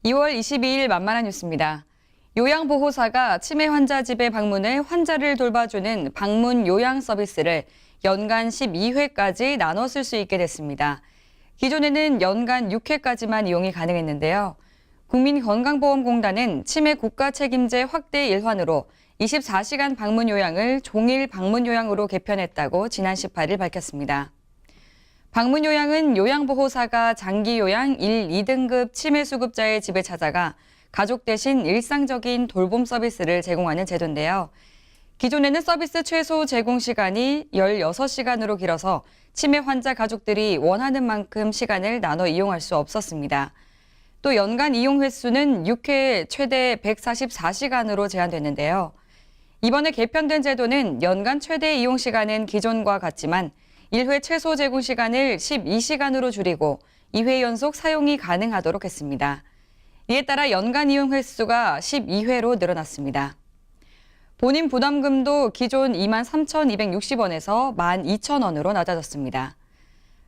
2월 22일 만만한 뉴스입니다. 요양보호사가 치매 환자 집에 방문해 환자를 돌봐주는 방문 요양 서비스를 연간 12회까지 나눠 쓸 수 있게 됐습니다. 기존에는 연간 6회까지만 이용이 가능했는데요. 국민건강보험공단은 치매 국가 책임제 확대 일환으로 24시간 방문 요양을 종일 방문 요양으로 개편했다고 지난 18일 밝혔습니다. 방문 요양은 요양보호사가 장기 요양 1, 2등급 치매 수급자의 집에 찾아가 가족 대신 일상적인 돌봄 서비스를 제공하는 제도인데요. 기존에는 서비스 최소 제공 시간이 16시간으로 길어서 치매 환자 가족들이 원하는 만큼 시간을 나눠 이용할 수 없었습니다. 또 연간 이용 횟수는 6회 최대 144시간으로 제한됐는데요. 이번에 개편된 제도는 연간 최대 이용 시간은 기존과 같지만 1회 최소 제공 시간을 12시간으로 줄이고 2회 연속 사용이 가능하도록 했습니다. 이에 따라 연간 이용 횟수가 12회로 늘어났습니다. 본인 부담금도 기존 23,260원에서 12,000원으로 낮아졌습니다.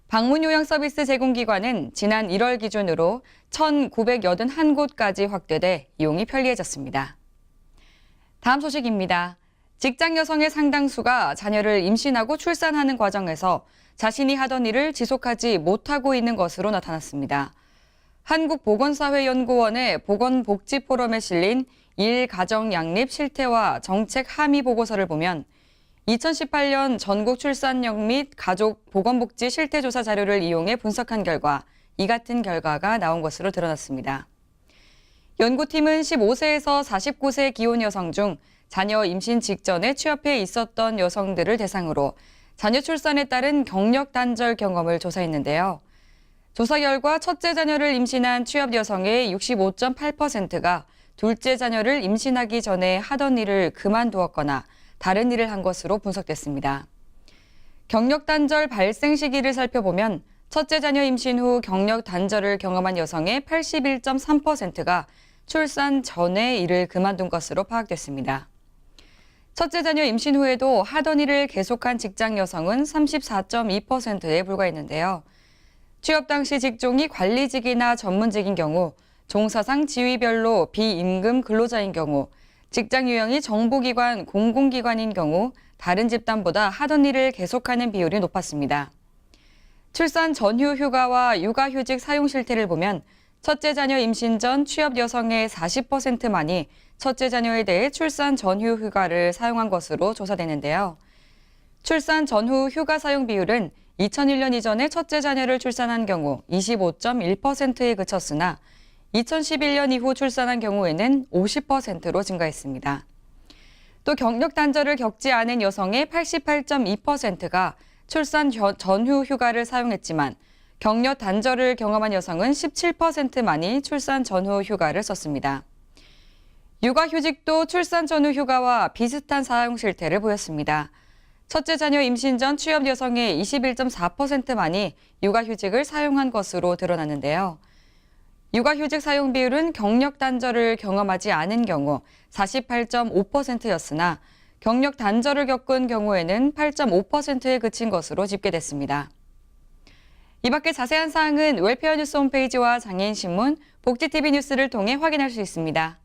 방문 요양 서비스 제공 기관은 지난 1월 기준으로 1,981곳까지 확대돼 이용이 편리해졌습니다. 다음 소식입니다. 직장 여성의 상당수가 자녀를 임신하고 출산하는 과정에서 자신이 하던 일을 지속하지 못하고 있는 것으로 나타났습니다. 한국보건사회연구원의 보건복지포럼에 실린 일가정양립 실태와 정책 함의 보고서를 보면 2018년 전국 출산력 및 가족 보건복지 실태조사 자료를 이용해 분석한 결과 이 같은 결과가 나온 것으로 드러났습니다. 연구팀은 15세에서 49세 기혼 여성 중 자녀 임신 직전에 취업해 있었던 여성들을 대상으로 자녀 출산에 따른 경력 단절 경험을 조사했는데요. 조사 결과 첫째 자녀를 임신한 취업 여성의 65.8%가 둘째 자녀를 임신하기 전에 하던 일을 그만두었거나 다른 일을 한 것으로 분석됐습니다. 경력 단절 발생 시기를 살펴보면 첫째 자녀 임신 후 경력 단절을 경험한 여성의 81.3%가 출산 전에 일을 그만둔 것으로 파악됐습니다. 첫째 자녀 임신 후에도 하던 일을 계속한 직장 여성은 34.2%에 불과했는데요. 취업 당시 직종이 관리직이나 전문직인 경우, 종사상 지위별로 비임금 근로자인 경우, 직장 유형이 정보기관, 공공기관인 경우 다른 집단보다 하던 일을 계속하는 비율이 높았습니다. 출산 전후 휴가와 육아휴직 사용 실태를 보면 첫째 자녀 임신 전 취업 여성의 40%만이 첫째 자녀에 대해 출산 전후 휴가를 사용한 것으로 조사되는데요. 출산 전후 휴가 사용 비율은 2001년 이전에 첫째 자녀를 출산한 경우 25.1%에 그쳤으나 2011년 이후 출산한 경우에는 50%로 증가했습니다. 또 경력 단절을 겪지 않은 여성의 88.2%가 출산 전후 휴가를 사용했지만 경력 단절을 경험한 여성은 17%만이 출산 전후 휴가를 썼습니다. 육아휴직도 출산 전후 휴가와 비슷한 사용 실태를 보였습니다. 첫째 자녀 임신 전 취업 여성의 21.4%만이 육아휴직을 사용한 것으로 드러났는데요. 육아휴직 사용 비율은 경력 단절을 경험하지 않은 경우 48.5%였으나 경력 단절을 겪은 경우에는 8.5%에 그친 것으로 집계됐습니다. 이 밖에 자세한 사항은 웰페어 뉴스 홈페이지와 장애인신문, 복지TV 뉴스를 통해 확인할 수 있습니다.